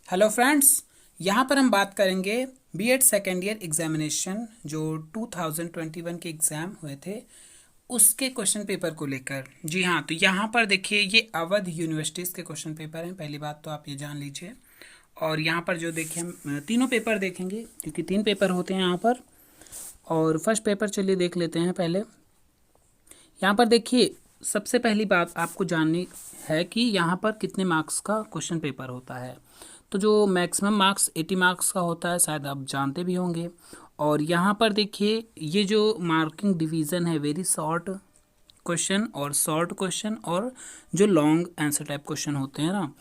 Hello friends, यहाँ पर हम बात करेंगे बीएड सेकेंड ईयर एग्जामिनेशन जो 2021 के एग्ज़ाम हुए थे उसके क्वेश्चन पेपर को लेकर। जी हाँ, तो यहाँ पर देखिए ये अवध यूनिवर्सिटीज़ के क्वेश्चन पेपर हैं। पहली बात तो आप ये जान लीजिए। और यहाँ पर जो देखिए हम तीनों पेपर देखेंगे क्योंकि 3 पेपर होते हैं यहाँ पर। और फर्स्ट पेपर चलिए देख लेते हैं पहले। यहाँ पर देखिए सबसे पहली बात आपको जाननी है कि यहाँ पर कितने मार्क्स का क्वेश्चन पेपर होता है। तो जो मैक्सिमम मार्क्स 80 मार्क्स का होता है, शायद आप जानते भी होंगे। और यहाँ पर देखिए ये जो मार्किंग डिवीज़न है, वेरी शॉर्ट क्वेश्चन और शॉर्ट क्वेश्चन और जो लॉन्ग आंसर टाइप क्वेश्चन होते हैं ना,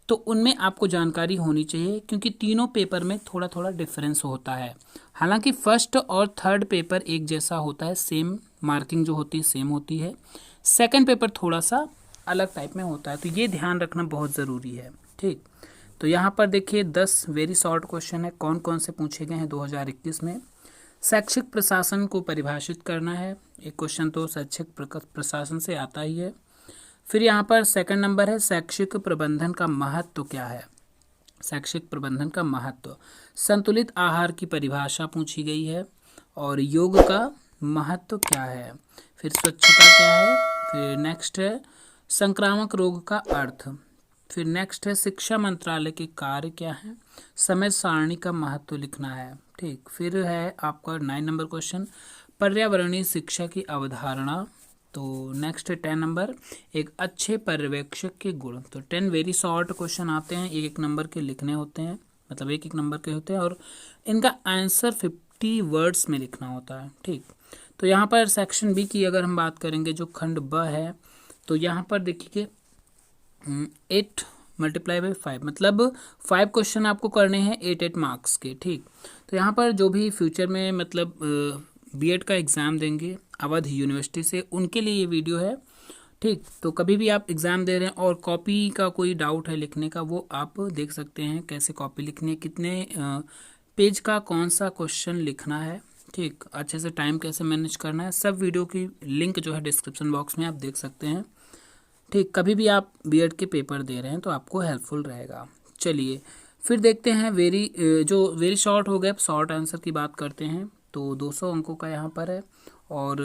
तो उनमें आपको जानकारी होनी चाहिए क्योंकि तीनों पेपर में थोड़ा थोड़ा डिफरेंस होता है। हालांकि फर्स्ट और थर्ड पेपर एक जैसा होता है, सेम मार्किंग जो होती है सेम होती है। सेकंड पेपर थोड़ा सा अलग टाइप में होता है, तो ये ध्यान रखना बहुत ज़रूरी है। ठीक, तो यहाँ पर देखिए 10 वेरी शॉर्ट क्वेश्चन है। कौन कौन से पूछे गए हैं 2021 में। शैक्षिक प्रशासन को परिभाषित करना है, एक क्वेश्चन तो शैक्षिक प्रशासन से आता ही है। फिर यहाँ पर सेकंड नंबर है शैक्षिक प्रबंधन का महत्व क्या है। शैक्षिक प्रबंधन का महत्व, संतुलित आहार की परिभाषा पूछी गई है। और योग का महत्व क्या है। फिर स्वच्छता क्या है। फिर नेक्स्ट है संक्रामक रोग का अर्थ। फिर नेक्स्ट है शिक्षा मंत्रालय के कार्य क्या है। समय सारणी का महत्व लिखना है। ठीक, फिर है आपका 9 नंबर क्वेश्चन पर्यावरणीय शिक्षा की अवधारणा। तो नेक्स्ट है 10 नंबर एक अच्छे पर्यवेक्षक के गुण। तो 10 वेरी शॉर्ट क्वेश्चन आते हैं, एक नंबर के लिखने होते हैं, मतलब एक नंबर के होते हैं और इनका आंसर 50 वर्ड्स में लिखना होता है। ठीक, तो यहाँ पर सेक्शन बी की अगर हम बात करेंगे जो खंड ब है, तो यहाँ पर देखिए 8 मल्टीप्लाई बाई 5 मतलब 5 क्वेश्चन आपको करने हैं 8 मार्क्स के। ठीक, तो यहाँ पर जो भी फ्यूचर में मतलब बीएड का एग्ज़ाम देंगे अवध यूनिवर्सिटी से, उनके लिए ये वीडियो है। ठीक, तो कभी भी आप एग्ज़ाम दे रहे हैं और कॉपी का कोई डाउट है लिखने का, वो आप देख सकते हैं कैसे कॉपी लिखनी है, कितने पेज का कौन सा क्वेश्चन लिखना है। ठीक, अच्छे से टाइम कैसे मैनेज करना है, सब वीडियो की लिंक जो है डिस्क्रिप्शन बॉक्स में आप देख सकते हैं। ठीक, कभी भी आप बीएड के पेपर दे रहे हैं तो आपको हेल्पफुल रहेगा। चलिए फिर देखते हैं जो वेरी शॉर्ट हो गए, शॉर्ट आंसर की बात करते हैं। तो 200 अंकों का यहाँ पर है। और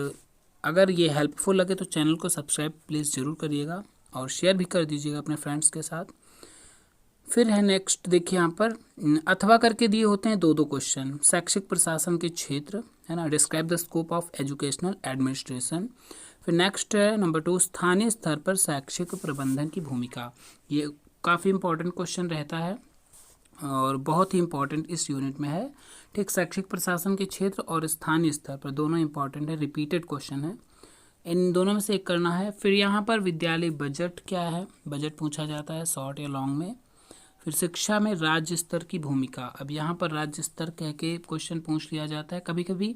अगर ये हेल्पफुल लगे तो चैनल को सब्सक्राइब प्लीज़ ज़रूर करिएगा और शेयर भी कर दीजिएगा अपने फ्रेंड्स के साथ। फिर है नेक्स्ट देखिए यहाँ पर अथवा करके दिए होते हैं 2 क्वेश्चन। शैक्षिक प्रशासन के क्षेत्र है ना, describe the scope of educational administration. फिर नेक्स्ट है नंबर 2 स्थानीय स्तर पर शैक्षिक प्रबंधन की भूमिका। ये काफ़ी इंपॉर्टेंट क्वेश्चन रहता है और बहुत ही इंपॉर्टेंट इस यूनिट में है। ठीक, शैक्षिक प्रशासन के क्षेत्र और स्थानीय स्तर पर दोनों इंपॉर्टेंट है, रिपीटेड क्वेश्चन है, इन दोनों में से एक करना है। फिर यहाँ पर विद्यालय बजट क्या है, बजट पूछा जाता है शॉर्ट या लॉन्ग में। फिर शिक्षा में राज्य स्तर की भूमिका, अब यहाँ पर राज्य स्तर कह के क्वेश्चन पूछ लिया जाता है कभी कभी।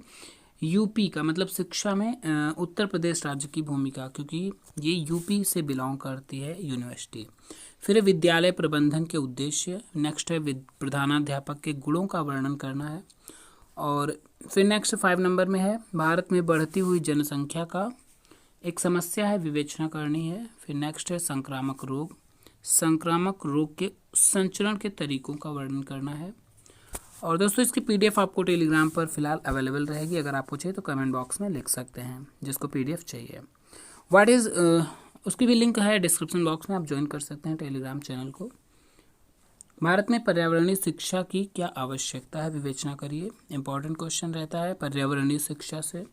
यूपी का मतलब शिक्षा में उत्तर प्रदेश राज्य की भूमिका, क्योंकि ये यूपी से बिलोंग करती है यूनिवर्सिटी। फिर विद्यालय प्रबंधन के उद्देश्य। नेक्स्ट है प्रधानाध्यापक के गुणों का वर्णन करना है। और फिर नेक्स्ट 5 नंबर में है भारत में बढ़ती हुई जनसंख्या का एक समस्या है, विवेचना करनी है। फिर नेक्स्ट है संक्रामक रोग, संक्रामक रोग के संचरण के तरीकों का वर्णन करना है। और दोस्तों इसकी पीडीएफ आपको टेलीग्राम पर फिलहाल अवेलेबल रहेगी, अगर आपको चाहिए तो कमेंट बॉक्स में लिख सकते हैं जिसको पीडीएफ चाहिए। व्हाट इज़ उसकी भी लिंक है डिस्क्रिप्शन बॉक्स में, आप ज्वाइन कर सकते हैं टेलीग्राम चैनल को। भारत में पर्यावरणीय शिक्षा की क्या आवश्यकता है, विवेचना करिए, इंपॉर्टेंट क्वेश्चन रहता है पर्यावरणीय शिक्षा से।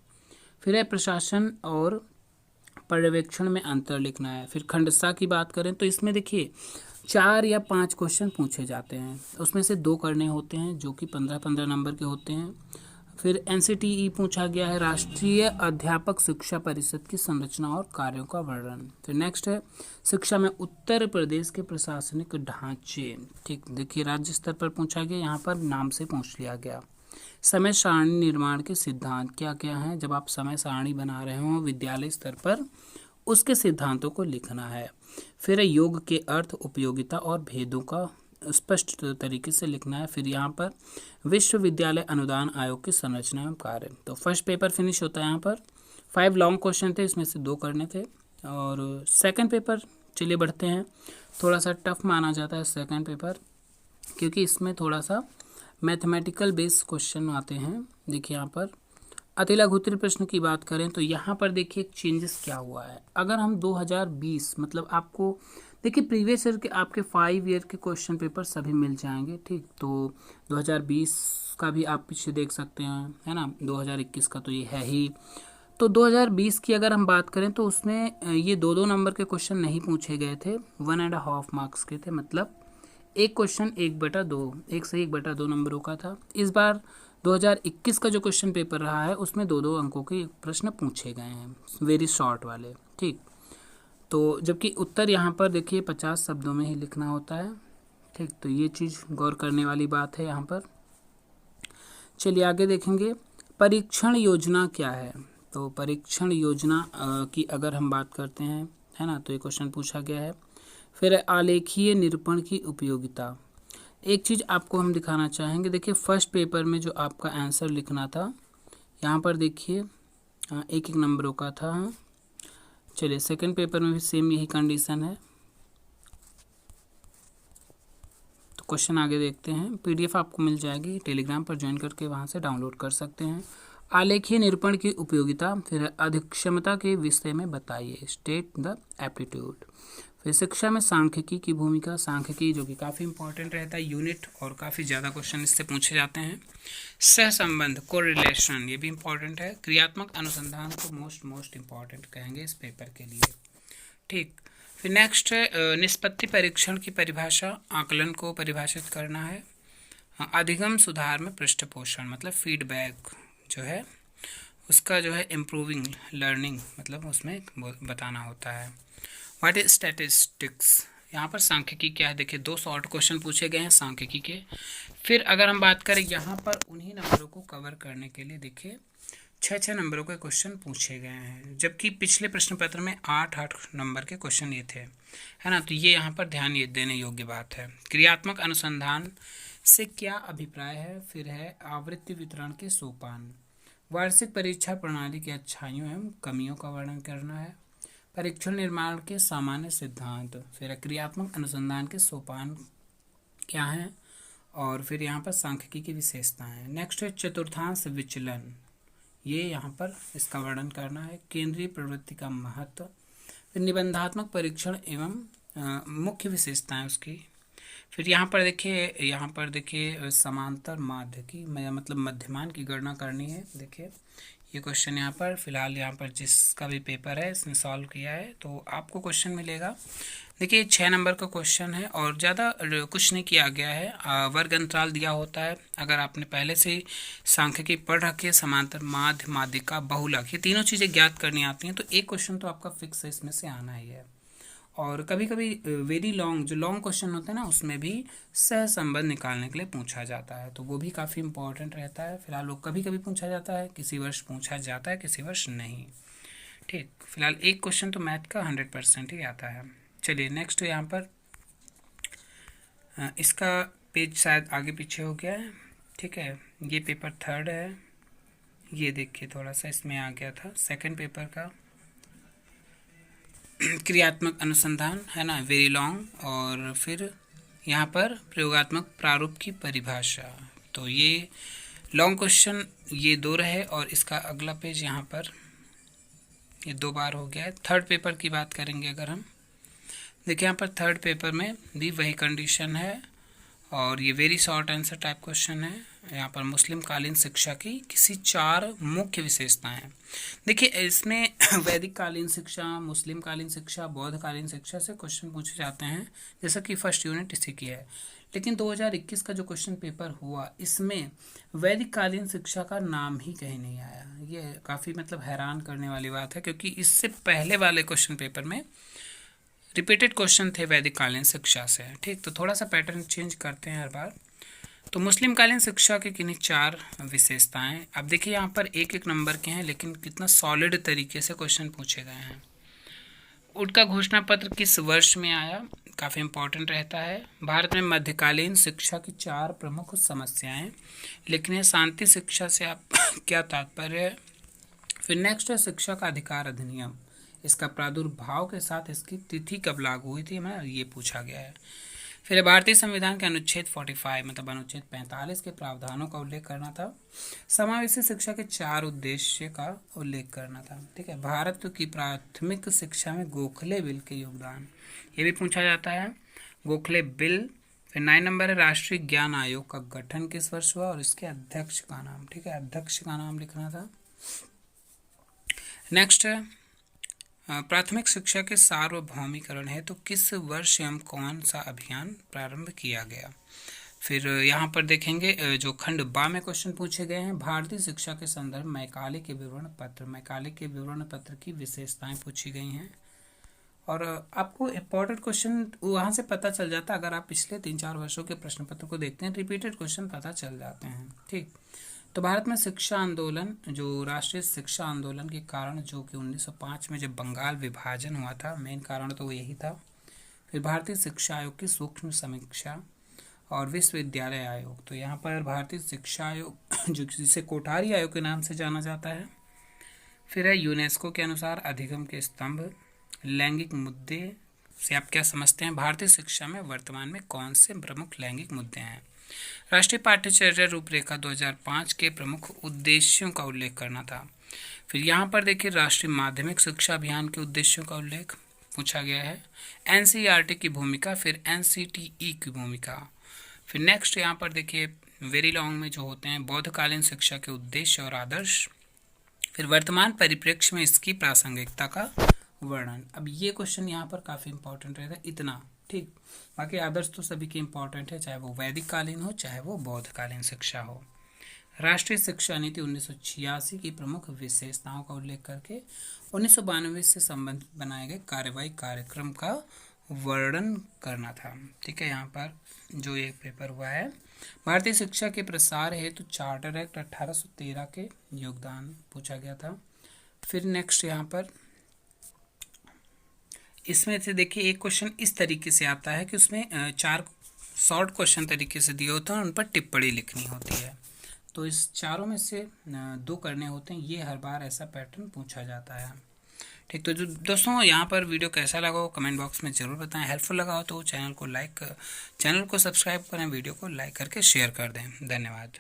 फिर है प्रशासन और पर्यवेक्षण में अंतर लिखना है। फिर खंडसा की बात करें तो इसमें देखिए 4 या 5 क्वेश्चन पूछे जाते हैं, उसमें से 2 करने होते हैं जो कि 15-15 नंबर के होते हैं। फिर एनसीटीई पूछा गया है राष्ट्रीय अध्यापक शिक्षा परिषद की संरचना और कार्यों का वर्णन। फिर नेक्स्ट है शिक्षा में उत्तर प्रदेश के प्रशासनिक ढांचे। ठीक, देखिए राज्य स्तर पर पूछा गया, यहाँ पर नाम से पूछ लिया गया। समय सारणी निर्माण के सिद्धांत क्या क्या हैं, जब आप समय सारणी बना रहे हो विद्यालय स्तर पर उसके सिद्धांतों को लिखना है। फिर योग के अर्थ, उपयोगिता और भेदों का स्पष्ट तरीके से लिखना है। फिर यहाँ पर विश्वविद्यालय अनुदान आयोग की संरचना एवं कार्य। तो फर्स्ट पेपर फिनिश होता है यहाँ पर। 5 लॉन्ग क्वेश्चन थे, इसमें से 2 करने थे। और सेकंड पेपर चलिए बढ़ते हैं, थोड़ा सा टफ माना जाता है सेकंड पेपर। क्योंकि इसमें थोड़ा सा मैथमेटिकल बेस्ड क्वेश्चन आते हैं। देखिए यहाँ पर अतिलघुत्तरीय प्रश्न की बात करें तो यहाँ पर देखिए चेंजेस क्या हुआ है। अगर हम 2020 मतलब आपको देखिए प्रीवियस ईयर के आपके 5 ईयर के क्वेश्चन पेपर सभी मिल जाएंगे, ठीक। तो 2020 का भी आप पीछे देख सकते हैं, है ना। 2021 का तो ये है ही। तो 2020 की अगर हम बात करें तो उसमें ये 2-2 नंबर के क्वेश्चन नहीं पूछे गए थे, 1.5 मार्क्स के थे। मतलब एक क्वेश्चन 1/2, 1 से 1/2 नंबरों का था। इस बार 2021 का जो क्वेश्चन पेपर रहा है उसमें 2-2 अंकों के प्रश्न पूछे गए हैं, वेरी शॉर्ट वाले, ठीक। तो जबकि उत्तर यहाँ पर देखिए 50 शब्दों में ही लिखना होता है, ठीक। तो ये चीज़ गौर करने वाली बात है यहाँ पर। चलिए आगे देखेंगे परीक्षण योजना क्या है। तो परीक्षण योजना की अगर हम बात करते हैं, है ना, तो ये क्वेश्चन पूछा गया है। फिर आलेखीय निरूपण की उपयोगिता। एक चीज़ आपको हम दिखाना चाहेंगे, देखिए फर्स्ट पेपर में जो आपका आंसर लिखना था यहाँ पर देखिए 1-1 नंबरों का था। चलिए सेकंड पेपर में भी सेम यही कंडीशन है। तो क्वेश्चन आगे देखते हैं। पीडीएफ आपको मिल जाएगी, टेलीग्राम पर ज्वाइन करके वहाँ से डाउनलोड कर सकते हैं। आलेखीय निरूपण की उपयोगिता। फिर अधिक्षमता के विषय में बताइए, स्टेट द एप्टीट्यूड। फिर शिक्षा में सांख्यिकी की भूमिका, सांख्यिकी जो कि काफ़ी इंपॉर्टेंट रहता है यूनिट, और काफ़ी ज़्यादा क्वेश्चन इससे पूछे जाते हैं। सहसंबंध, कोरिलेशन, ये भी इंपॉर्टेंट है। क्रियात्मक अनुसंधान को मोस्ट इंपॉर्टेंट कहेंगे इस पेपर के लिए, ठीक। फिर नेक्स्ट है निष्पत्ति परीक्षण की परिभाषा, आकलन को परिभाषित करना है। अधिगम सुधार में पृष्ठपोषण मतलब फीडबैक जो है उसका जो है इम्प्रूविंग लर्निंग मतलब उसमें बताना होता है। व्हाट इज स्टैटिस्टिक्स, यहाँ पर सांख्यिकी क्या है। देखिए 2 शॉर्ट क्वेश्चन पूछे गए हैं सांख्यिकी के। फिर अगर हम बात करें यहाँ पर उन्हीं नंबरों को कवर करने के लिए देखिए 6-6 नंबरों के क्वेश्चन पूछे गए हैं, जबकि पिछले प्रश्न पत्र में 8-8 नंबर के क्वेश्चन ये थे, है ना। तो ये यहाँ पर ध्यान ये देने योग्य बात है। क्रियात्मक अनुसंधान से क्या अभिप्राय है। फिर है आवृत्ति वितरण के सोपान। वार्षिक परीक्षा प्रणाली की अच्छाइयों एवं कमियों का वर्णन करना है। परीक्षण निर्माण के सामान्य सिद्धांत। फिर क्रियात्मक अनुसंधान के सोपान क्या हैं, और फिर यहाँ पर सांख्यिकी की विशेषताएं। नेक्स्ट है चतुर्थांश विचलन, ये यहाँ पर इसका वर्णन करना है। केंद्रीय प्रवृत्ति का महत्व। फिर निबंधात्मक परीक्षण एवं मुख्य विशेषताएं उसकी। फिर यहाँ पर देखिए समांतर माध्य की मतलब मध्यमान की गणना करनी है। देखिए ये क्वेश्चन यहाँ पर फिलहाल यहाँ पर जिसका भी पेपर है इसने सॉल्व किया है तो आपको क्वेश्चन मिलेगा। देखिए 6 नंबर का क्वेश्चन है और ज़्यादा कुछ नहीं किया गया है। वर्ग अंतराल दिया होता है। अगर आपने पहले से सांख्यिकी पढ़ रखी है, समांतर माध्य, माध्यिका, बहुलक, ये तीनों चीज़ें ज्ञात करनी आती हैं तो एक क्वेश्चन तो आपका फिक्स है, इसमें से आना ही है। और कभी कभी वेरी लॉन्ग जो लॉन्ग क्वेश्चन होते हैं ना उसमें भी सहसंबंध निकालने के लिए पूछा जाता है, तो वो भी काफ़ी इंपॉर्टेंट रहता है। फिलहाल वो कभी कभी पूछा जाता है, किसी वर्ष पूछा जाता है, किसी वर्ष नहीं, ठीक। फिलहाल एक क्वेश्चन तो मैथ का 100% ही आता है। चलिए नेक्स्ट यहाँ पर इसका पेज शायद आगे पीछे हो गया है, ठीक है। ये पेपर 3rd है, ये देखिए थोड़ा सा इसमें आ गया था। सेकंड पेपर का क्रियात्मक अनुसंधान है ना, वेरी लॉन्ग, और फिर यहाँ पर प्रयोगात्मक प्रारूप की परिभाषा। तो ये लॉन्ग क्वेश्चन ये 2 रहे और इसका अगला पेज यहाँ पर ये 2 बार हो गया है। थर्ड पेपर की बात करेंगे अगर हम, देखिए यहाँ पर थर्ड पेपर में भी वही कंडीशन है और ये very short answer type question है। यहाँ पर मुस्लिम कालीन शिक्षा की किसी 4 मुख्य विशेषताएं। देखिए इसमें वैदिक कालीन शिक्षा, मुस्लिम कालीन शिक्षा, बौद्ध कालीन शिक्षा से क्वेश्चन पूछे जाते हैं, जैसा कि फर्स्ट यूनिट इसी की है। लेकिन 2021 का जो क्वेश्चन पेपर हुआ इसमें वैदिक कालीन शिक्षा का नाम ही कहीं नहीं आया। ये काफ़ी मतलब हैरान करने वाली बात है, क्योंकि इससे पहले वाले क्वेश्चन पेपर में रिपीटेड क्वेश्चन थे वैदिक कालीन शिक्षा से, ठीक। तो थोड़ा सा पैटर्न चेंज करते हैं हर बार। तो मुस्लिम कालीन शिक्षा के किन्हीं 4 विशेषताएं। अब देखिए यहाँ पर 1-1 नंबर के हैं, लेकिन कितना सॉलिड तरीके से क्वेश्चन पूछे गए हैं। उनका घोषणा पत्र किस वर्ष में आया, काफ़ी इंपॉर्टेंट रहता है। भारत में मध्यकालीन शिक्षा की 4 प्रमुख समस्याएं, लेकिन ये शांति शिक्षा से आप क्या तात्पर्य है। फिर नेक्स्ट है शिक्षा का अधिकार अधिनियम, इसका प्रादुर्भाव के साथ इसकी तिथि कब लागू हुई थी, हमें ये पूछा गया है। फिर भारतीय संविधान के अनुच्छेद 45 मतलब अनुच्छेद 45 के प्रावधानों का उल्लेख करना था। समावेशी शिक्षा के 4 उद्देश्य का उल्लेख करना था। ठीक है, भारत की प्राथमिक शिक्षा में गोखले बिल के योगदान, ये भी पूछा जाता है, गोखले बिल। फिर 9 नंबर है राष्ट्रीय ज्ञान आयोग का गठन किस वर्ष हुआ और इसके अध्यक्ष का नाम। ठीक है, अध्यक्ष का नाम लिखना था। नेक्स्ट है प्राथमिक शिक्षा के सार्वभौमिकरण है तो किस वर्ष एवं कौन सा अभियान प्रारंभ किया गया। फिर यहाँ पर देखेंगे जो खंड बा में क्वेश्चन पूछे गए हैं, भारतीय शिक्षा के संदर्भ मैकाले के विवरण पत्र की विशेषताएं पूछी गई हैं। और आपको इम्पोर्टेंट क्वेश्चन वहाँ से पता चल जाता है, अगर आप पिछले 3-4 वर्षों के प्रश्न पत्र को देखते हैं, रिपीटेड क्वेश्चन पता चल जाते हैं। ठीक, तो भारत में शिक्षा आंदोलन, जो राष्ट्रीय शिक्षा आंदोलन के कारण, जो कि 1905 में जब बंगाल विभाजन हुआ था, मेन कारण तो यही था। फिर भारतीय शिक्षा आयोग की सूक्ष्म समीक्षा और विश्वविद्यालय आयोग, तो यहाँ पर भारतीय शिक्षा आयोग जो जिसे कोठारी आयोग के नाम से जाना जाता है। फिर है यूनेस्को के अनुसार अधिगम के स्तंभ, लैंगिक मुद्दे से आप क्या समझते हैं, भारतीय शिक्षा में वर्तमान में कौन से प्रमुख लैंगिक मुद्दे हैं। राष्ट्रीय पाठ्यचर्या रूपरेखा 2005 के प्रमुख उद्देश्यों का उल्लेख करना था। फिर यहाँ पर देखिए राष्ट्रीय माध्यमिक शिक्षा अभियान के उद्देश्यों का उल्लेख पूछा गया है, एनसीईआरटी की भूमिका, फिर एनसीटीई की भूमिका। फिर नेक्स्ट यहाँ पर देखिए वेरी लॉन्ग में जो होते हैं बौद्धकालीन शिक्षा के उद्देश्य और आदर्श, फिर वर्तमान परिप्रेक्ष्य में इसकी प्रासंगिकता का वर्णन। अब ये क्वेश्चन यहाँ पर काफ़ी इंपॉर्टेंट रहता है, इतना। ठीक, बाकी आदर्श तो सभी के इंपॉर्टेंट है, चाहे वो वैदिक कालीन हो चाहे वो बौद्धकालीन शिक्षा हो। राष्ट्रीय शिक्षा नीति 1986 की प्रमुख विशेषताओं का उल्लेख करके 1992 से संबंधित बनाए गए कार्यवाही कार्यक्रम का वर्णन करना था। ठीक है, यहाँ पर जो ये पेपर हुआ है, भारतीय शिक्षा के प्रसार हेतु चार्टर एक्ट 1813 के योगदान पूछा गया था। फिर नेक्स्ट यहाँ पर इसमें से देखिए एक क्वेश्चन इस तरीके से आता है कि उसमें 4 शॉर्ट क्वेश्चन तरीके से दिए होते हैं और उन पर टिप्पणी लिखनी होती है, तो इस चारों में से 2 करने होते हैं। ये हर बार ऐसा पैटर्न पूछा जाता है। ठीक, तो जो दोस्तों यहाँ पर वीडियो कैसा लगा हो कमेंट बॉक्स में ज़रूर बताएं। हेल्पफुल लगा हो तो चैनल को सब्सक्राइब करें, वीडियो को लाइक करके शेयर कर दें। धन्यवाद।